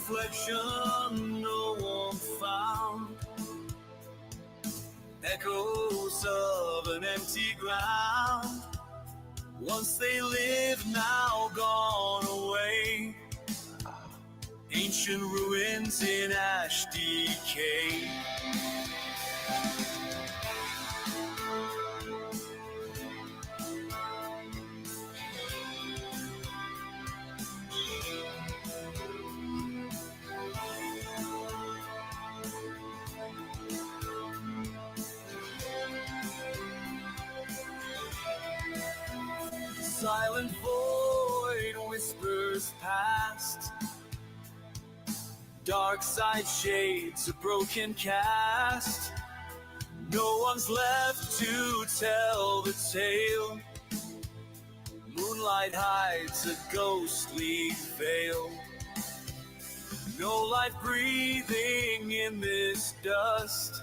reflection no one found, echoes of an empty ground. Once they lived, now gone away, ancient ruins in ash decay. Silent void whispers past, dark side shades a broken cast. No one's left to tell the tale. Moonlight hides a ghostly veil. No life breathing in this dust.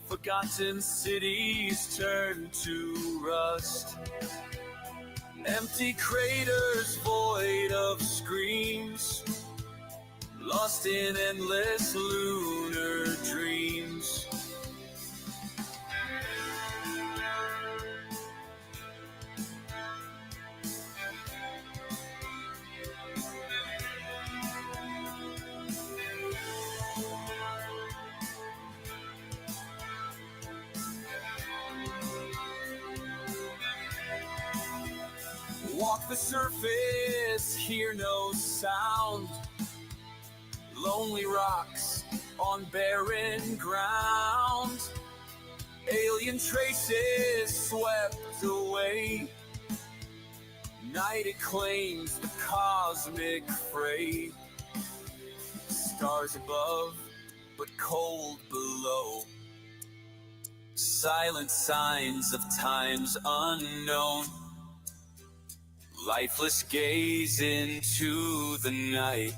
Forgotten cities turn to rust. Empty craters void of screams, lost in endless lunar dreams. Walk the surface, hear no sound. Lonely rocks on barren ground. Alien traces swept away. Night it claims the cosmic freight. Stars above, but cold below. Silent signs of times unknown. Lifeless gaze into the night.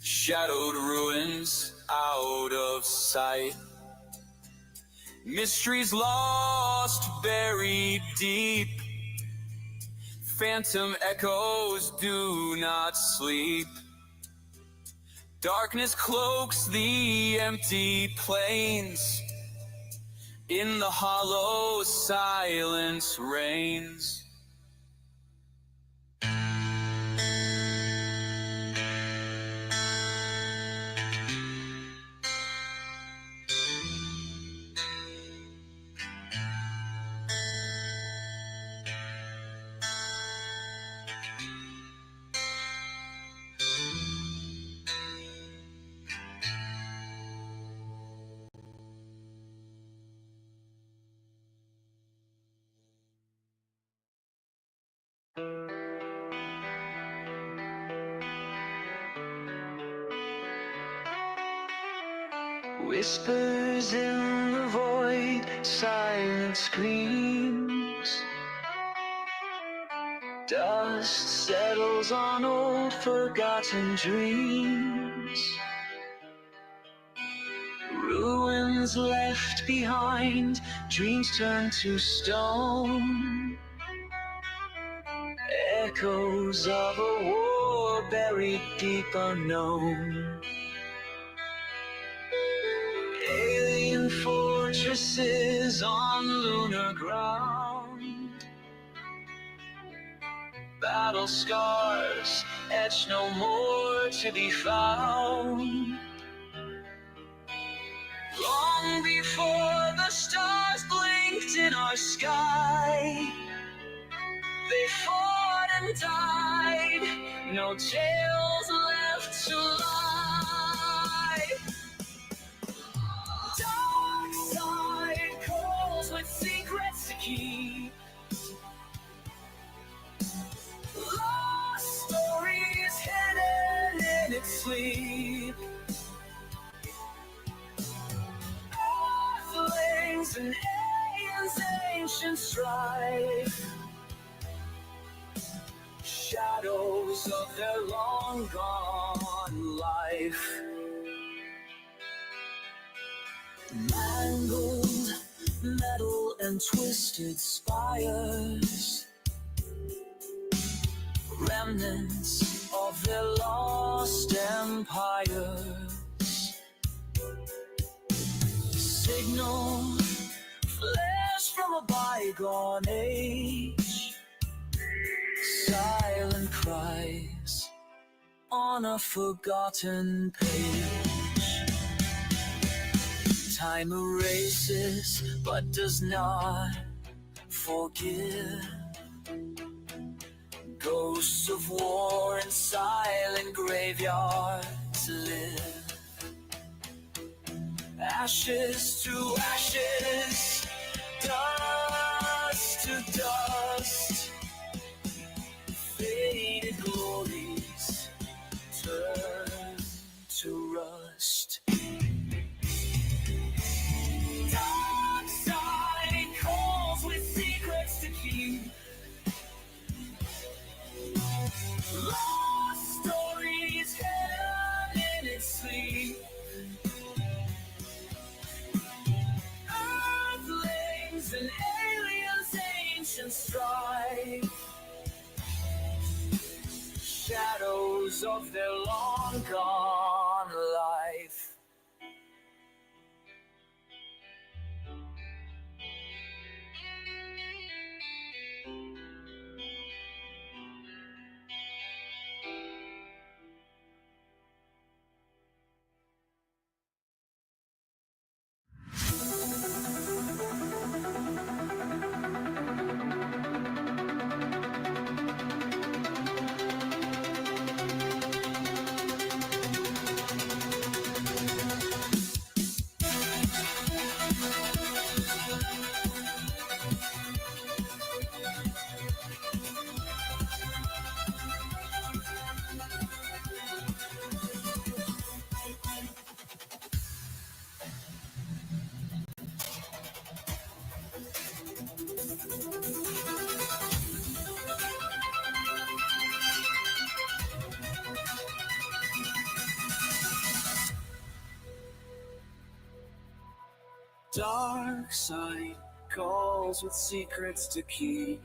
Shadowed ruins out of sight. Mysteries lost, buried deep. Phantom echoes do not sleep. Darkness cloaks the empty plains. In the hollow silence reigns. Whispers in the void, silent screams. Dust settles on old forgotten dreams. Ruins left behind, dreams turn to stone. Echoes of a war buried deep unknown. Alien fortresses on lunar ground. Battle scars etched no more to be found. Long before the stars blinked in our sky, they fought and died, no tales left to lie. Dark side calls with secrets to keep. Lost stories hidden in its sleep. Earthlings and aliens, ancient strife. Shadows of their long gone life. Mangled metal and twisted spires. Remnants of their lost lost empires. Signal flash from a bygone age. Silent cries on a forgotten page. Time erases but does not forgive. Ghosts of war in silent graveyards live. Ashes to ashes, dust to dust. Faded glories turn to rust. Dark side calls with secrets to keep. Lost stories held in its sleep. Earthlings and aliens, ancient strife. Shadows of their long gone life. Dark side calls with secrets to keep.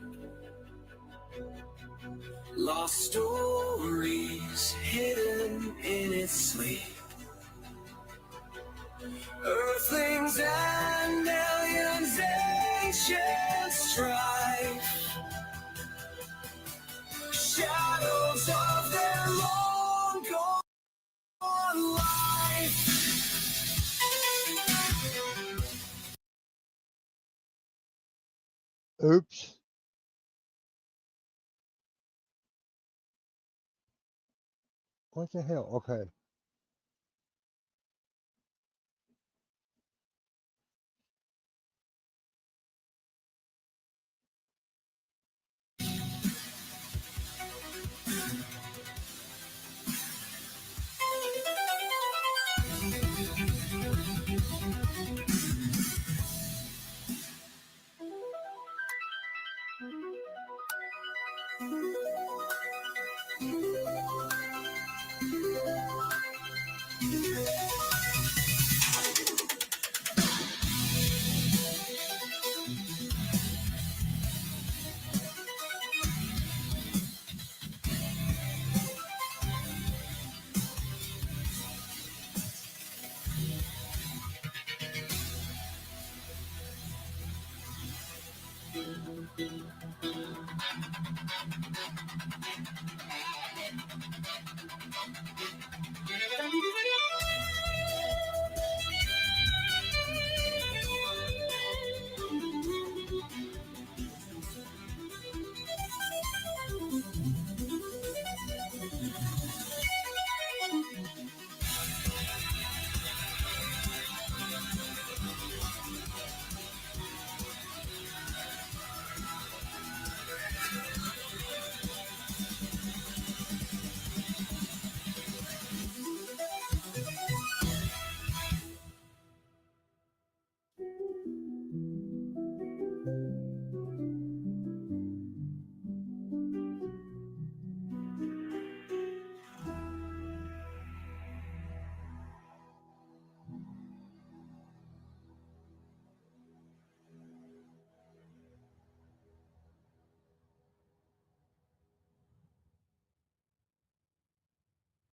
Lost stories hidden in its sleep. Earthlings and aliens, ancient strife. Shadows of their long gone life. Oops. What the hell? Okay.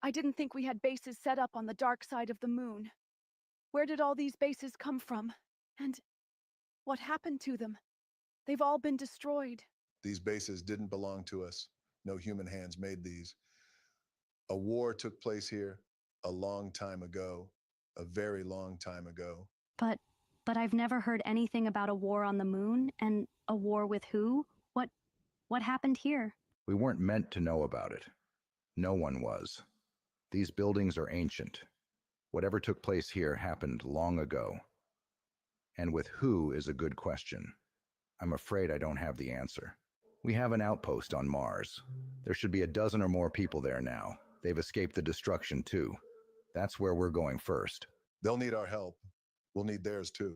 I didn't think we had bases set up on the dark side of the moon. Where did all these bases come from? And what happened to them? They've all been destroyed. These bases didn't belong to us. No human hands made these. A war took place here a long time ago, a very long time ago. But I've never heard anything about a war on the moon, and a war with who? What happened here? We weren't meant to know about it. No one was. These buildings are ancient. Whatever took place here happened long ago. And with who is a good question. I'm afraid I don't have the answer. We have an outpost on Mars. There should be a dozen or more people there now. They've escaped the destruction too. That's where we're going first. They'll need our help. We'll need theirs too.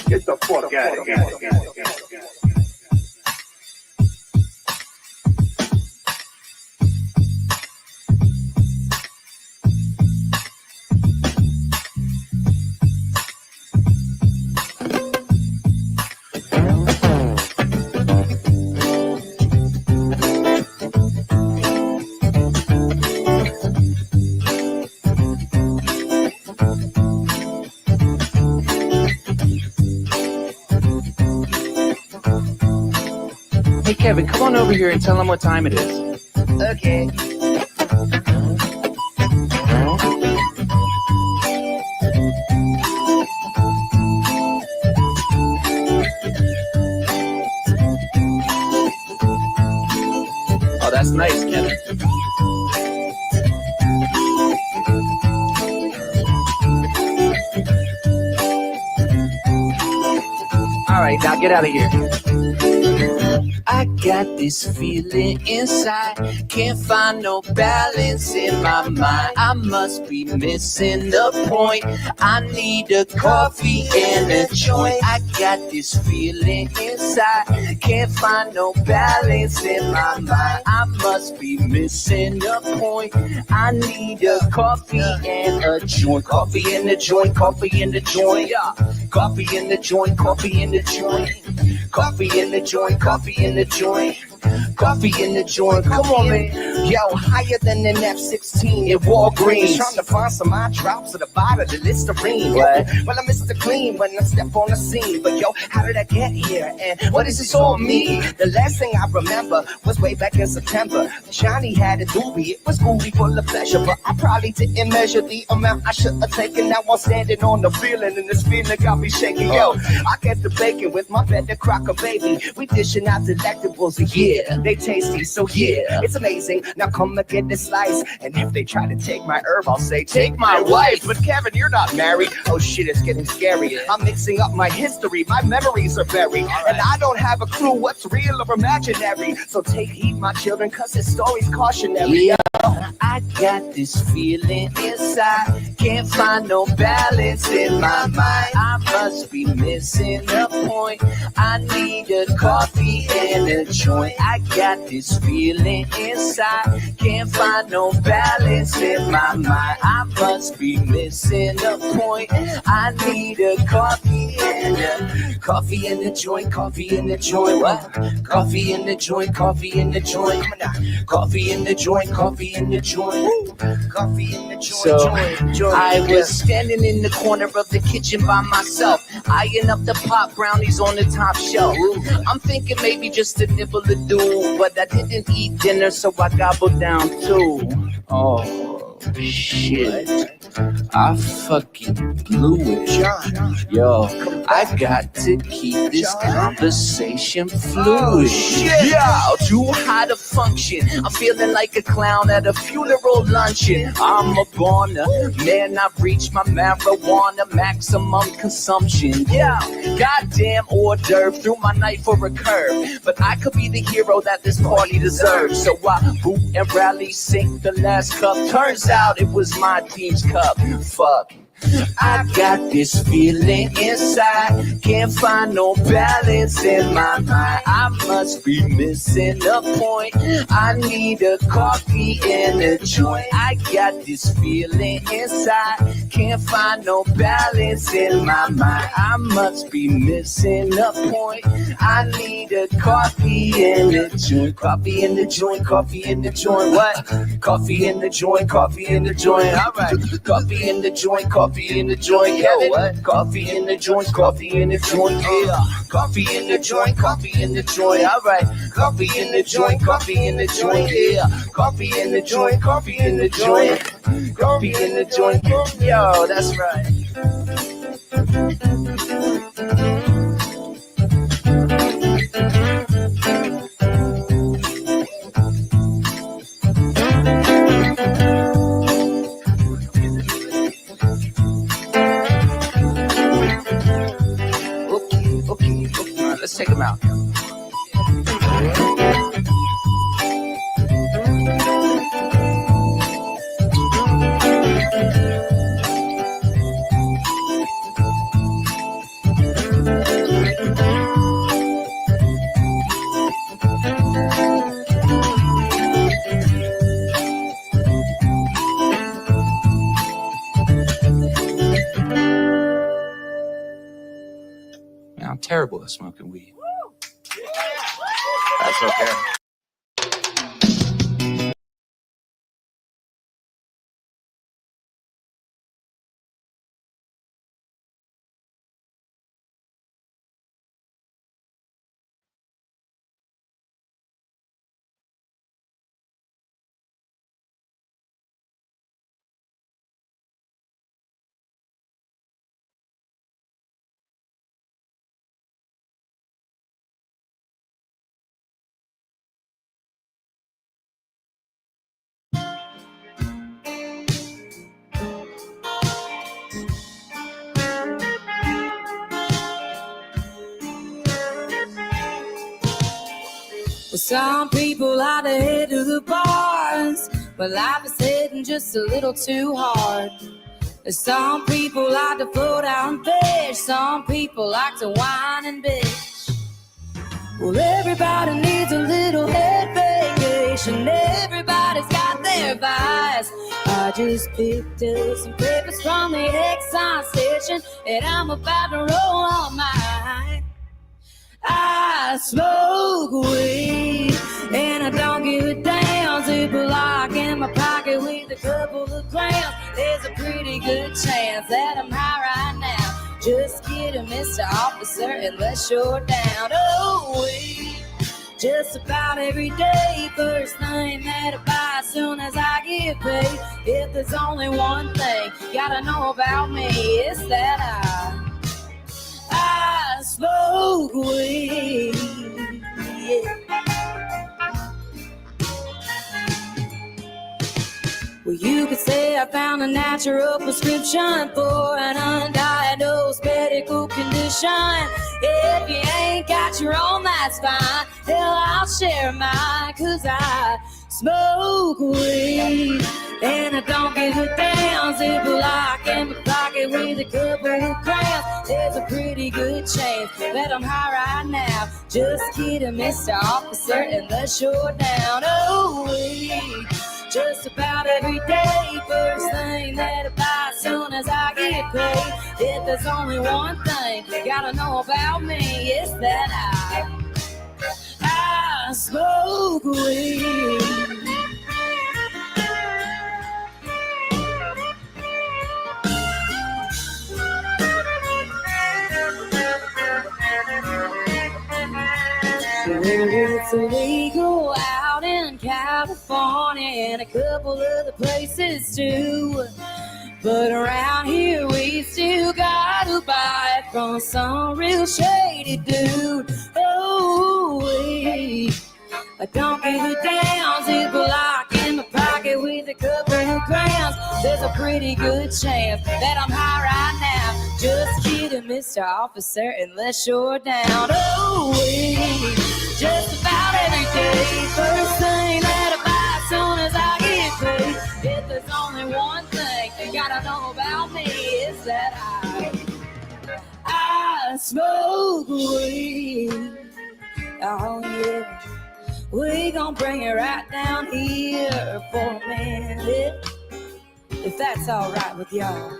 Get the fuck out of here. Hey, Kevin, come on over here and tell them what time it is. Okay. Oh, that's nice, Kevin. All right, now get out of here. I got this feeling inside, can't find no balance in my mind. I must be missing the point. I need a coffee and a joint. I got this feeling inside, can't find no balance in my mind. I must be missing the point. I need a coffee and a joint. Coffee in the joint, coffee in the joint. Yeah. Coffee in the joint, coffee in the joint. Coffee in the joint, coffee in the joint. Coffee in the joint, come on, man. Yo, higher than an F-16 at Walgreens. Trying to find some eye drops at the bottom of the Listerine. What? Well, I'm Mr. Clean when I step on the scene. But yo, how did I get here? And what does this all mean? The last thing I remember was way back in September. Johnny had a doobie, it was groovy full of pleasure. But I probably didn't measure the amount I should have taken. Now I'm standing on the feeling, and this feeling got me shaking. Yo, I get the bacon with my better crocker, baby. We dishing out delectables, yeah, they tasty, so yeah, it's amazing. Now come and get this slice. And if they try to take my herb, I'll say, take my wife. But Kevin, you're not married. Oh shit, it's getting scary. I'm mixing up my history. My memories are buried. And I don't have a clue what's real or imaginary. So take heed, my children, cause this story's cautionary. I got this feeling inside. Can't find no balance in my mind. I must be missing a point. I need a coffee and a joint. I got this feeling inside. Can't find no balance in my mind. I must be missing a point. I need a coffee and a joint. Coffee in the joint. What? Coffee in the joint. Coffee in the joint. Coffee in the joint. Coffee in the joint. Coffee in the joint. So I was standing in the corner of the kitchen by myself, eyeing up the pot brownies on the top shelf. I'm thinking maybe just a nibble to do, but I didn't eat dinner, so I gobbled down too. Oh shit, I fucking blew it. Yo, I got to keep this conversation fluid. Yo, too high to function. I'm feeling like a clown at a funeral luncheon. I'm a goner, man, I've reached my marijuana maximum consumption. Yeah, goddamn hors d'oeuvre, threw my knife for a curve. But I could be the hero that this party deserves. So I boot and rally, sink the last cup. Turns out it was my team's cup. Fuck. I got this feeling inside. Can't find no balance in my mind. I must be missing a point. I need a coffee and a joint. I got this feeling inside. Can't find no balance in my mind. I must be missing a point. I need a coffee and a joint. Coffee in the joint. Coffee in the joint. What? Coffee in the joint. Coffee in the joint. All right. Coffee in the joint. Coffee in the joint, Kevin. What? Coffee in the joint, coffee in the joint, yeah. Coffee in the joint, coffee in the joint, all right. Coffee in the joint, coffee in the joint, yeah. Coffee in the joint, coffee in the joint. Coffee in the joint, yo, that's right. Let's take them out. Man, I'm terrible at smoking weed. That's okay. Some people like to head to the bars, but life is hitting just a little too hard. Some people like to float out and fish. Some people like to whine and bitch. Well, everybody needs a little head vacation. Everybody's got their vice. I just picked up some papers from the Exxon station, and I'm about to roll on mine. I smoke weed, and I don't give a damn. Zip a lock in my pocket with a couple of grams. There's a pretty good chance that I'm high right now. Just get a Mr. Officer and let's shore down. Oh, weed, just about every day. First thing that I buy as soon as I get paid. If there's only one thing you gotta know about me, it's that I smoke weed, yeah. I found a natural prescription for an undiagnosed medical condition. If you ain't got your own, that's fine. Hell, I'll share mine, 'cause I smoke weed. And I don't give a damn, zip a lock in my pocket with a couple of grams. There's a pretty good chance that I'm high right now. Just kidding, Mr. Officer, and let's shore down. Oh, weed, just about every day. First thing that I buy as soon as I get paid. If there's only one thing you gotta know about me, it's that I smoke weed. It's illegal out in California and a couple other places too. But around here we still gotta buy it from some real shady dude. Oh, I don't give a damn, zip a lock in my pocket with a couple of grams. There's a pretty good chance that I'm high right now. Just kidding, Mr. Officer, and let's shore down. Oh, just about every day. First thing that I buy as soon as I get paid. If there's only one thing you gotta know about me, is that I smoke weed. Oh yeah, we gon' bring it right down here for a minute, if that's all right with y'all.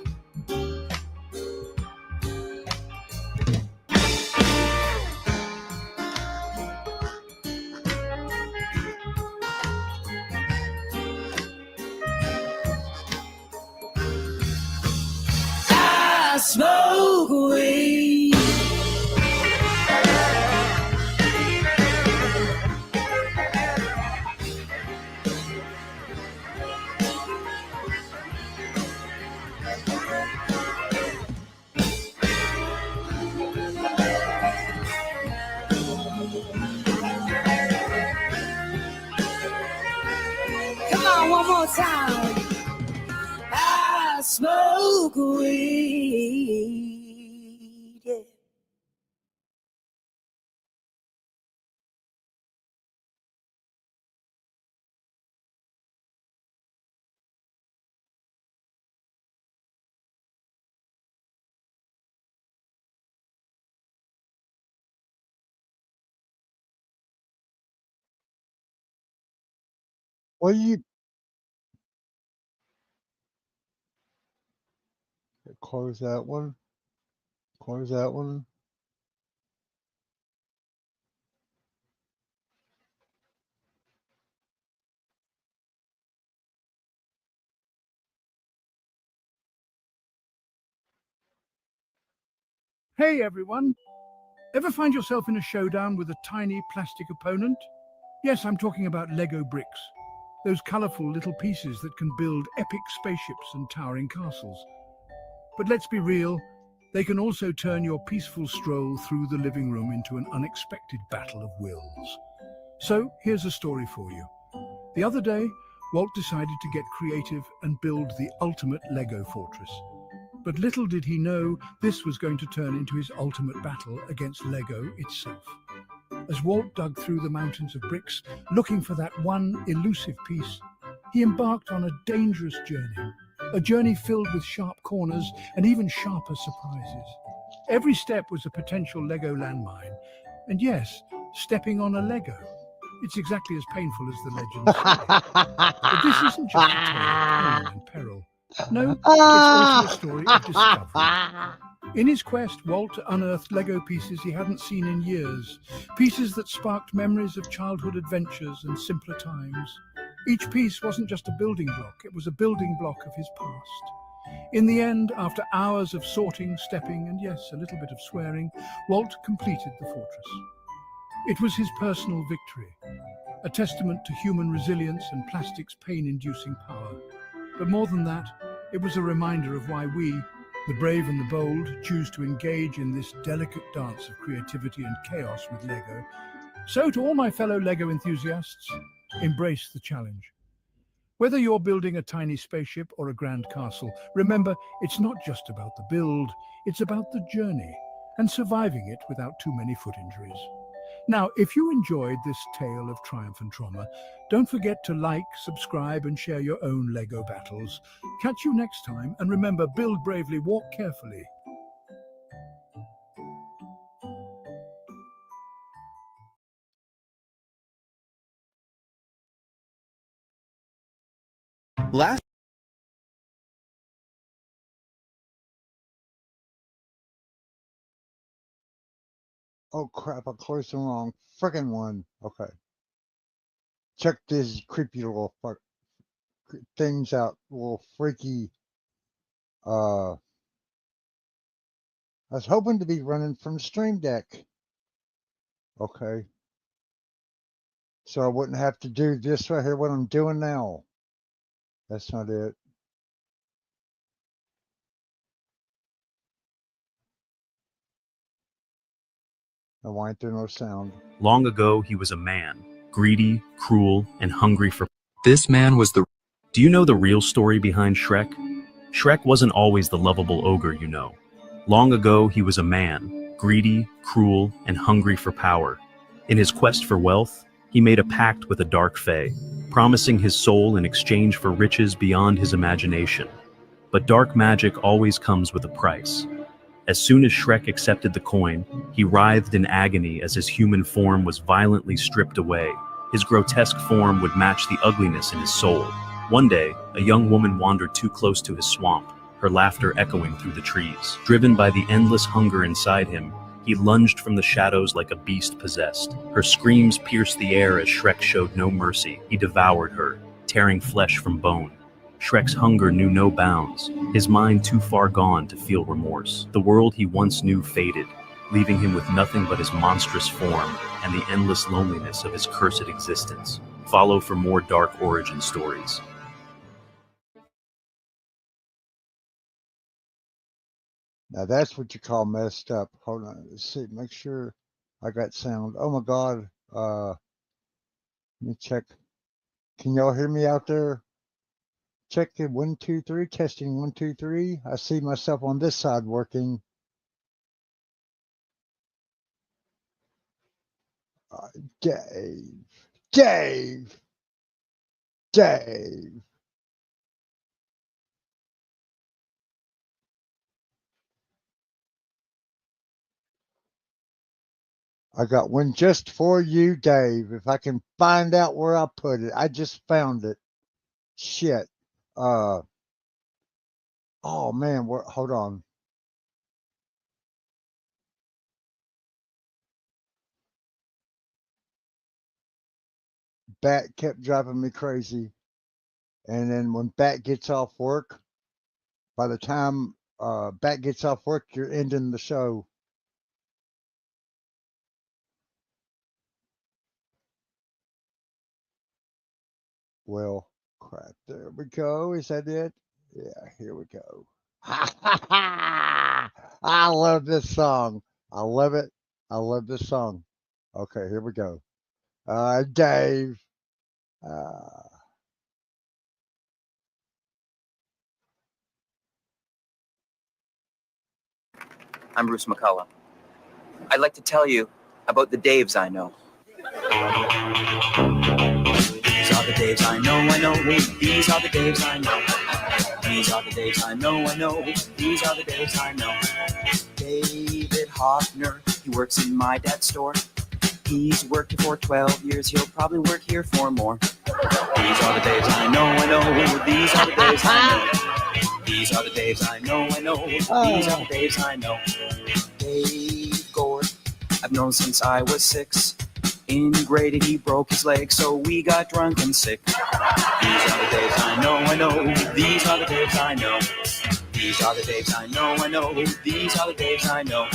I smoke weed. Come on, one more time. I smoke weed. Yeah. What do you close that one? Close that one. Hey everyone! Ever find yourself in a showdown with a tiny plastic opponent? Yes, I'm talking about Lego bricks. Those colourful little pieces that can build epic spaceships and towering castles. But let's be real, they can also turn your peaceful stroll through the living room into an unexpected battle of wills. So here's a story for you. The other day, Walt decided to get creative and build the ultimate Lego fortress. But little did he know this was going to turn into his ultimate battle against Lego itself. As Walt dug through the mountains of bricks, looking for that one elusive piece, he embarked on a dangerous journey. A journey filled with sharp corners and even sharper surprises. Every step was a potential Lego landmine. And yes, stepping on a Lego. It's exactly as painful as the legends say. But this isn't just a tale of pain and peril. No, it's also a story of discovery. In his quest, Walt unearthed Lego pieces he hadn't seen in years, pieces that sparked memories of childhood adventures and simpler times. Each piece wasn't just a building block, it was a building block of his past. In the end, after hours of sorting, stepping, and yes, a little bit of swearing, Walt completed the fortress. It was his personal victory, a testament to human resilience and plastic's pain-inducing power. But more than that, it was a reminder of why we, the brave and the bold, choose to engage in this delicate dance of creativity and chaos with Lego. So to all my fellow Lego enthusiasts, embrace the challenge. Whether you're building a tiny spaceship or a grand castle, remember, it's not just about the build, it's about the journey and surviving it without too many foot injuries. Now, if you enjoyed this tale of triumph and trauma, don't forget to like, subscribe, and share your own Lego battles. Catch you next time, and remember, build bravely, walk carefully. Last Oh crap, I closed the wrong freaking one. Okay. Check these creepy little things out. Little freaky. I was hoping to be running from Stream Deck. Okay. So I wouldn't have to do this right here, what I'm doing now. That's not it. I why ain't there no sound? Long ago, he was a man, greedy, cruel, and hungry for. This man was the. Do you know the real story behind Shrek? Shrek wasn't always the lovable ogre you know. Long ago, he was a man, greedy, cruel, and hungry for power. In his quest for wealth, he made a pact with a dark fae, promising his soul in exchange for riches beyond his imagination. But dark magic always comes with a price. As soon as Shrek accepted the coin, he writhed in agony as his human form was violently stripped away. His grotesque form would match the ugliness in his soul. One day, a young woman wandered too close to his swamp, her laughter echoing through the trees. Driven by the endless hunger inside him, he lunged from the shadows like a beast possessed. Her screams pierced the air as Shrek showed no mercy. He devoured her, tearing flesh from bone. Shrek's hunger knew no bounds, his mind too far gone to feel remorse. The world he once knew faded, leaving him with nothing but his monstrous form and the endless loneliness of his cursed existence. Follow for more dark origin stories. Now that's what you call messed up. Hold on, let's see, make sure I got sound. Oh my God. Let me check. Can y'all hear me out there? Check it, 1, 2, 3, testing 1, 2, 3. I see myself on this side working. Dave. I got one just for you, Dave. If I can find out where I put it. I just found it. Shit. Oh man, hold on. Bat kept driving me crazy. And then when Bat gets off work, by the time Bat gets off work, you're ending the show. Well, crap. There we go. Is that it? Yeah, here we go. I love this song. I love it. I love this song. Okay, here we go. Dave. I'm Bruce McCullough. I'd like to tell you about the Daves I know. These are the Daves I know. These are the Daves I know. These are the Daves I know. These are the Daves I know. David Hoffner, he works in my dad's store. He's worked here for 12 years. He'll probably work here for more. These are the Daves I know. These are the Daves I know. These are the Daves I know. These are the Daves I know. Dave Gord, I've known since I was 6. In grade 8 he broke his leg, so we got drunk and sick. These are the Daves I know. These are the Daves I know. These are the Daves I know. These are the Daves I know.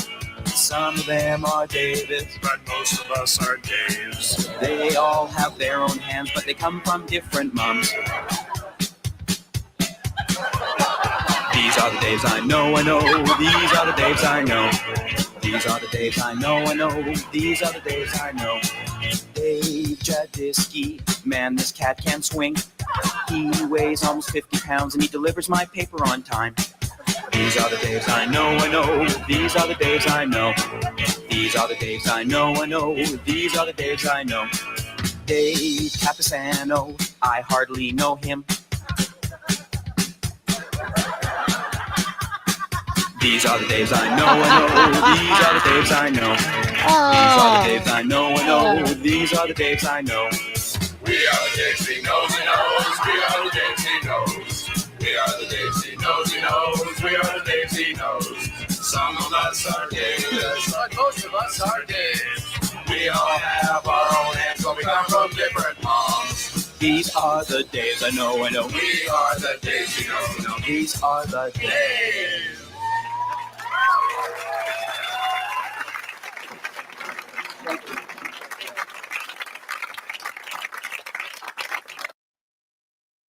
Some of them are Davids, but most of us are Daves. They all have their own hands, but they come from different moms. These are the Daves I know. These are the Daves I know. These are the Daves I know. These are the Daves I know. Dave Jadisky, man, this cat can swing. He weighs almost 50 pounds and he delivers my paper on time. These are the Daves I know. These are the Daves I know. These are the Daves I know. These are the Daves I know. Dave Capisano, I hardly know him. These are the Daves I know. These are the Daves I know. These are the Daves I know. These are the Daves I know. We are the Daves he knows he knows. We are the Daves he knows. We are the Daves he knows he knows. We are the Daves he knows. Some of us are Daves, but most of us are Daves. We all have our own names, but we come from different moms. These are the Daves I know. We are the Daves he knows. These are the Daves.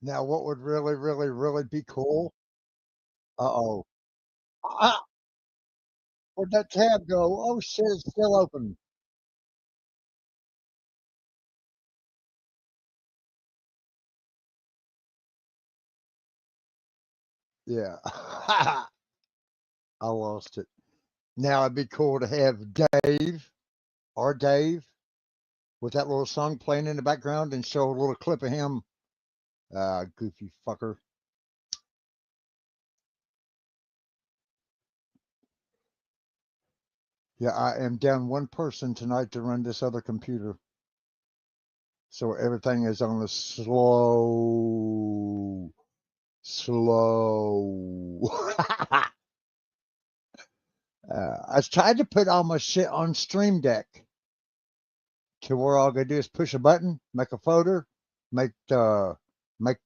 Now, what would really, really, really be cool? Uh-oh. Where'd that tab go? Oh, shit, it's still open. Yeah. I lost it. Now, it'd be cool to have Dave with that little song playing in the background and show a little clip of him. Goofy fucker. Yeah, I am down one person tonight to run this other computer. So everything is on a slow. I tried to put all my shit on Stream Deck to where all I gotta do is push a button, make a folder, make the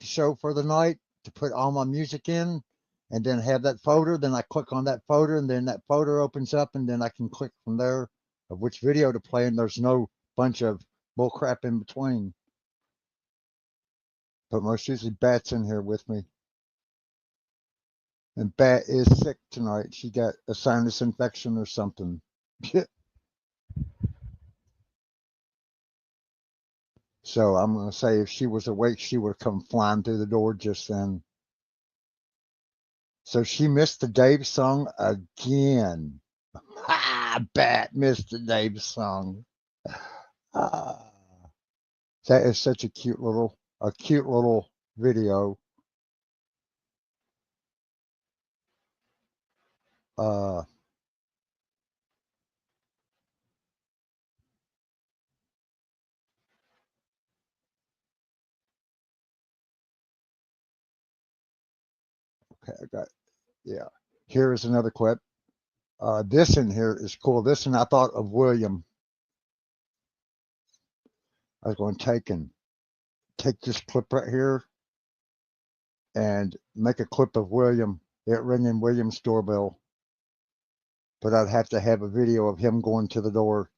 show for the night to put all my music in, and then have that folder. Then I click on that folder, and then that folder opens up, and then I can click from there of which video to play, and there's no bunch of bullcrap in between. But most usually Bat's in here with me. And Bat is sick tonight. She got a sinus infection or something. So I'm going to say if she was awake, she would have come flying through the door just then. So she missed the Dave song again. Bat missed the Dave song. That is such a cute little video. Okay, I got, yeah. Here is another clip. This in here is cool. This and I thought of William. I was going to take this clip right here and make a clip of William, it ringing William's doorbell. But I'd have to have a video of him going to the door.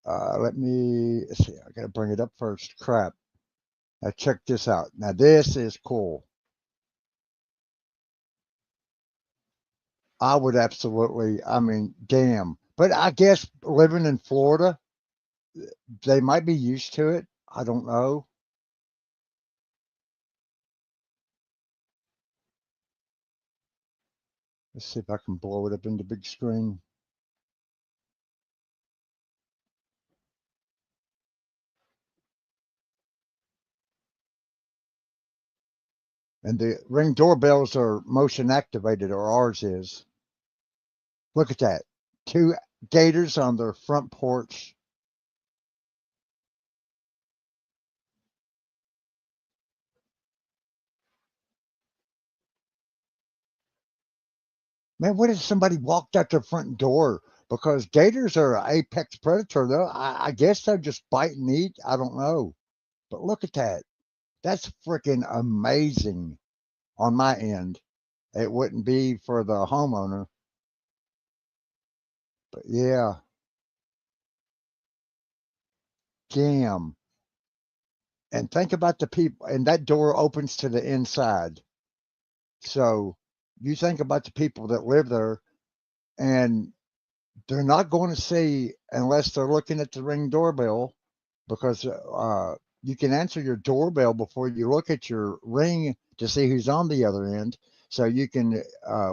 Let me see. I got to bring it up first. Crap. Now check this out. Now this is cool. I would absolutely, I mean, damn. But I guess living in Florida, they might be used to it. I don't know. Let's see if I can blow it up into big screen. And the Ring doorbells are motion activated, or ours is. Look at that. 2 gators on their front porch. Man, what if somebody walked out their front door? Because gators are an apex predator, though. I guess they'll just bite and eat. I don't know. But look at that. That's freaking amazing on my end. It wouldn't be for the homeowner. But yeah. Damn. And think about the people, and that door opens to the inside. So you think about the people that live there, and they're not going to see unless they're looking at the Ring doorbell, because you can answer your doorbell before you look at your ring to see who's on the other end. So you can,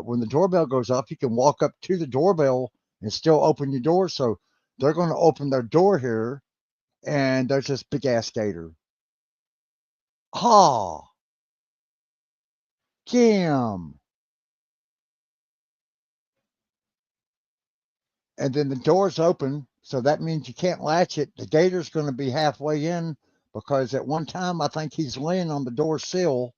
when the doorbell goes off, you can walk up to the doorbell and still open your door. So they're going to open their door here, and there's this big ass gator. Oh, damn. And then the door's open, so that means you can't latch it. The gator's going to be halfway in because at one time I think he's laying on the door sill.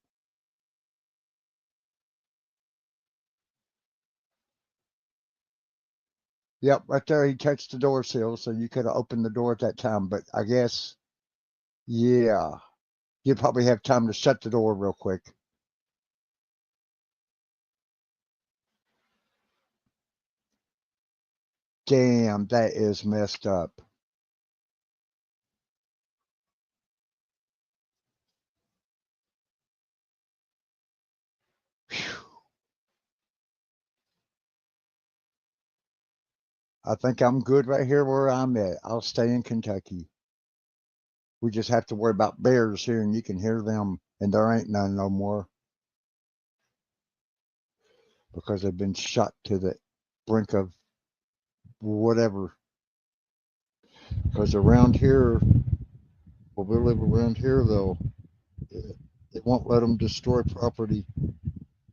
Yep, right there he touched the door sill, so you could have opened the door at that time. But I guess, yeah, you probably have time to shut the door real quick. Damn, that is messed up. I think I'm good right here where I'm at. I'll stay in Kentucky. We just have to worry about bears here, and you can hear them, and there ain't none no more because they've been shot to the brink of whatever. Because around here, where we live around here, though, it won't let them destroy property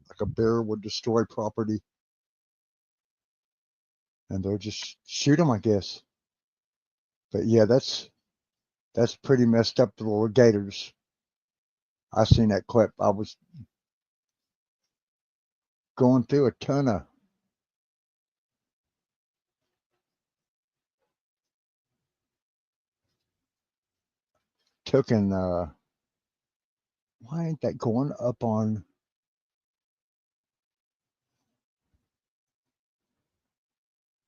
like a bear would destroy property. And they'll just shoot them, I guess. But yeah, that's pretty messed up, the little gators. I seen that clip. I was going through a ton of took and why ain't that going up on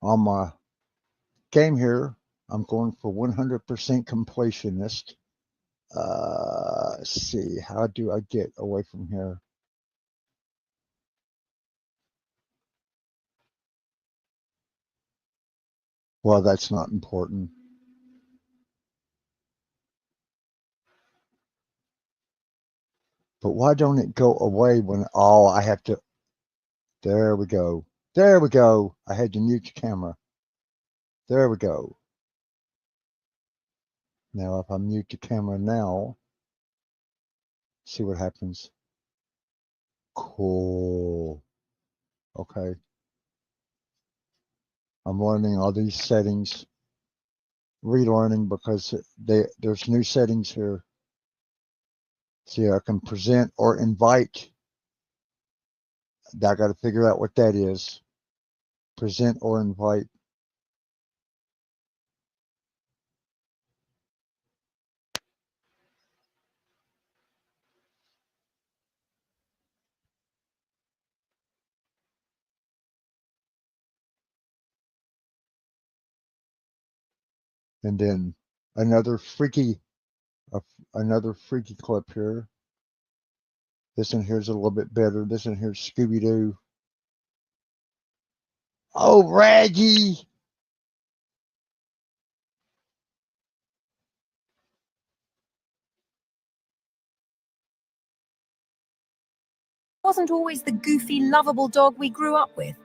my game here? I'm going for 100% completionist. Let's see, how do I get away from here? Well, that's not important. But why don't it go away when, oh, I have to, there we go. There we go. I had to mute the camera. There we go. Now, if I mute the camera now, see what happens. Cool. Okay. I'm learning all these settings, relearning because there's new settings here. See, I can present or invite. I got to figure out what that is. Present or invite. And then another freaky clip here. This one here's a little bit better. This one here's Scooby-Doo. Oh, Raggy! Wasn't always the goofy, lovable dog we grew up with.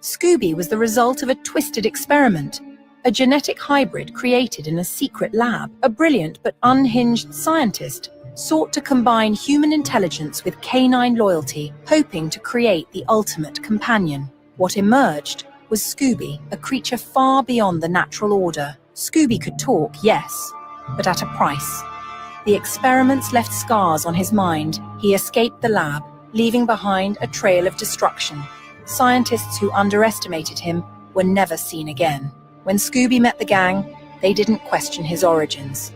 Scooby was the result of a twisted experiment, a genetic hybrid created in a secret lab. A brilliant but unhinged scientist sought to combine human intelligence with canine loyalty, hoping to create the ultimate companion. What emerged was Scooby, a creature far beyond the natural order. Scooby could talk, yes, but at a price. The experiments left scars on his mind. He escaped the lab, leaving behind a trail of destruction. Scientists who underestimated him were never seen again. When Scooby met the gang, they didn't question his origins.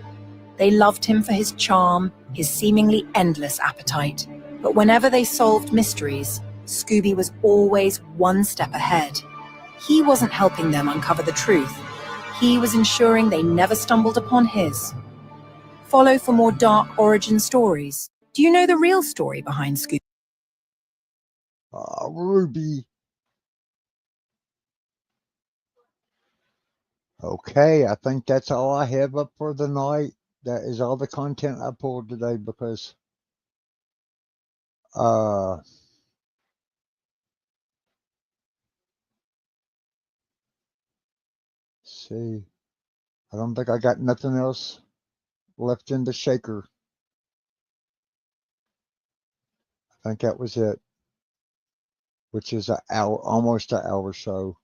They loved him for his charm, his seemingly endless appetite. But whenever they solved mysteries, Scooby was always one step ahead. He wasn't helping them uncover the truth. He was ensuring they never stumbled upon his. Follow for more dark origin stories. Do you know the real story behind Scooby? Ruby. Okay, I think that's all I have up for the night. that is all the content I pulled today because see, I don't think I got nothing else left in the shaker. I think that was it, which is an hour, almost an hour or so.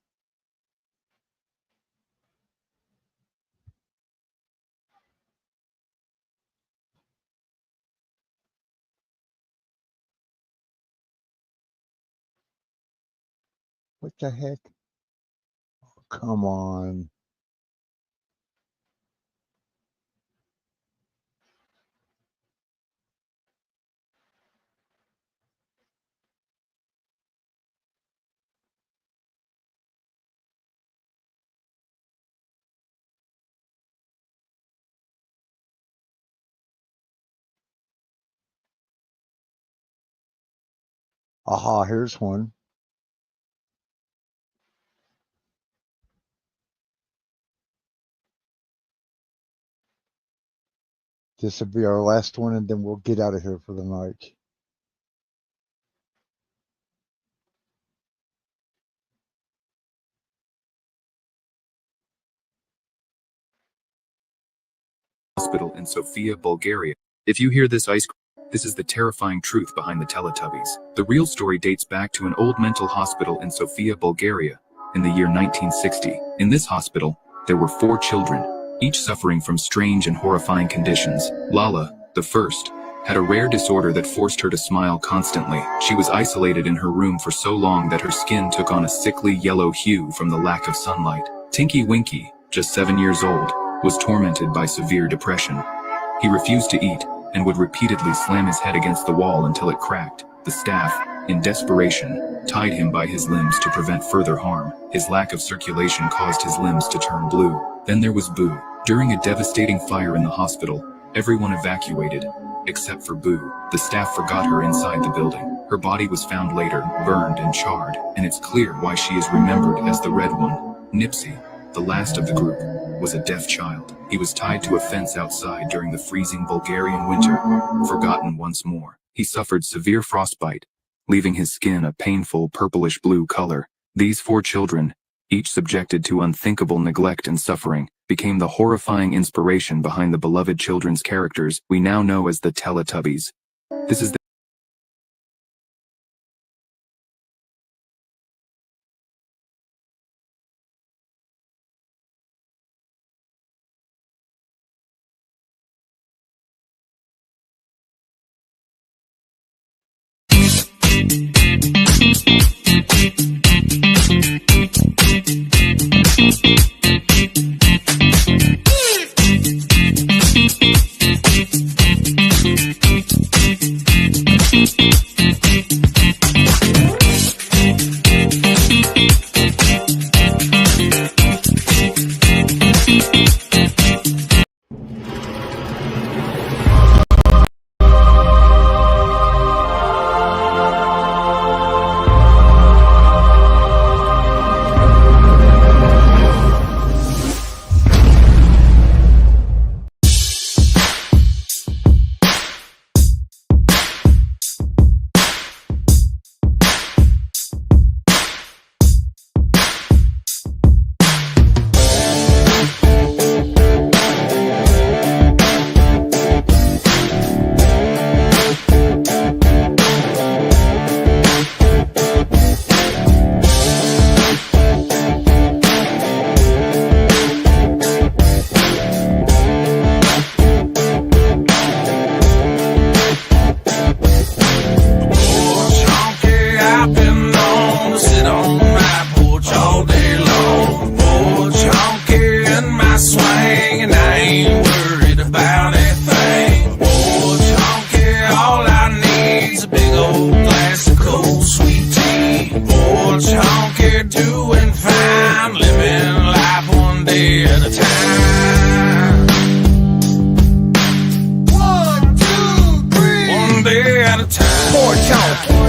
What the heck? Oh, come on. Aha, here's one. This will be our last one, and then we'll get out of here for the night. Hospital in Sofia, Bulgaria. If you hear this this is the terrifying truth behind the Teletubbies. The real story dates back to an old mental hospital in Sofia, Bulgaria, in the year 1960. In this hospital, there were 4 children, each suffering from strange and horrifying conditions. Lala, the first, had a rare disorder that forced her to smile constantly. She was isolated in her room for so long that her skin took on a sickly yellow hue from the lack of sunlight. Tinky Winky, just 7 years old, was tormented by severe depression. He refused to eat and would repeatedly slam his head against the wall until it cracked. The staff, in desperation, tied him by his limbs to prevent further harm. His lack of circulation caused his limbs to turn blue. Then there was Boo. During a devastating fire in the hospital, everyone evacuated, except for Boo. The staff forgot her inside the building. Her body was found later, burned and charred, and it's clear why she is remembered as the Red One. Nipsey, the last of the group, was a deaf child. He was tied to a fence outside during the freezing Bulgarian winter, forgotten once more. He suffered severe frostbite, leaving his skin a painful purplish-blue color. These 4 children, each subjected to unthinkable neglect and suffering, became the horrifying inspiration behind the beloved children's characters we now know as the Teletubbies. This is the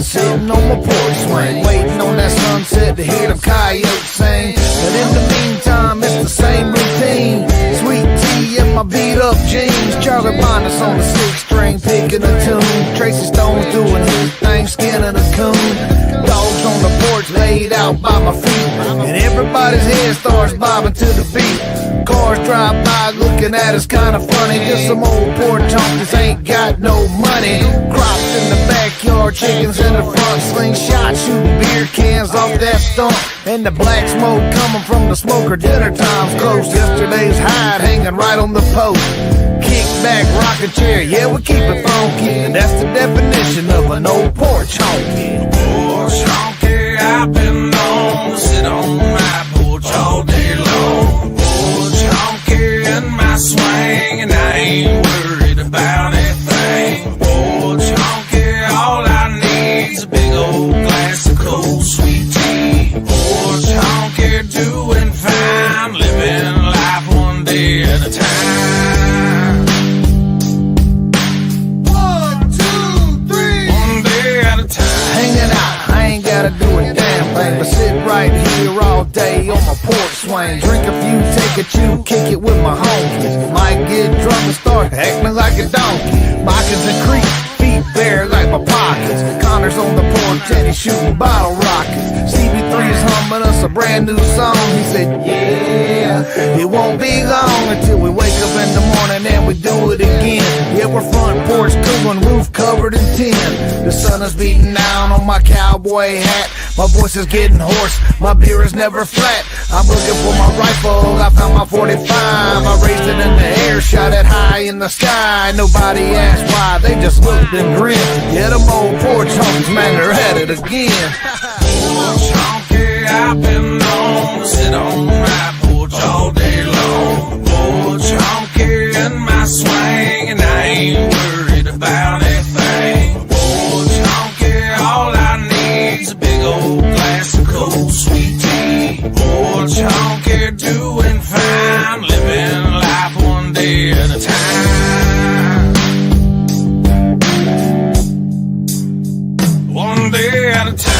Sitting on my porch swing, waiting on that sunset to hear them coyotes sing. But in the meantime, it's the same routine. Sweet tea in my beat up jeans. Charlie Bondus on the 6-string, picking a tune. Tracy Stone's doing his thing, skinning a coon. Dogs on the porch laid out by my feet, and everybody's head starts bobbing to the beat. Cars drive by looking at us kinda funny. Just some old poor junkies ain't got no money. Crops in the backyard, chickens in the front, slingshot shooting beer cans off that stump. And the black smoke coming from the smoker, dinner time's close. Yesterday's hide hanging right on the post. Kick back, rocking chair, yeah, we keep it funky. And that's the definition of an old porch honky. Porch honky, I've been known to sit on my porch all day long. Porch honky in my swing, and I ain't worried about anything. Porch honky, all I need's a big old glass of cold sweet tea. Porch honky, doing fine, living life one day at a time. 1, 2, 3, one day at a time. Hanging out, I ain't gotta do a damn thing but sit right here all day on my porch swing. Drink a few, take a chew, kick it with my homies. Might get drunk and start acting like a donkey. Moccasins and creep, feet bare like my pockets. Connor's on the porch and he's shooting bottle rockets. CB3's humming us a brand new song. He said, yeah, it won't be long until we wake up in the morning and we do it again. Yeah, we're front porch cooling, roof covered in tin. The sun is beating down on my cowboy hat. My voice is getting hoarse, my beer is never flat. I'm looking for my rifle, I found my 45. I raised it in the air, shot it high in the sky. Nobody asked why, they just looked and grinned. Yeah, them old porch honks, man, they're at it again. Porch honky, I've been known to sit on my porch all day long. Porch honky in my swing, and I ain't worried about anything. Porch honky, all I need's a big old glass of cold sweet tea. Porch honky, doing fine, living life one day at a time. One day at a time.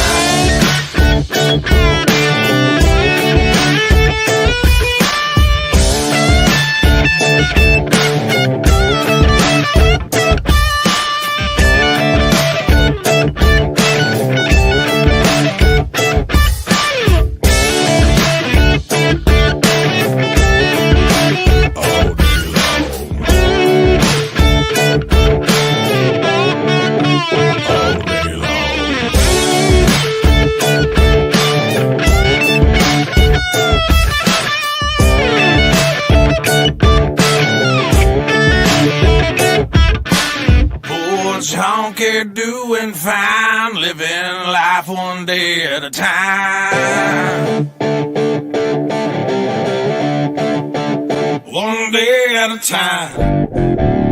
Porch honky, doing fine, living life one day at a time. One day at a time.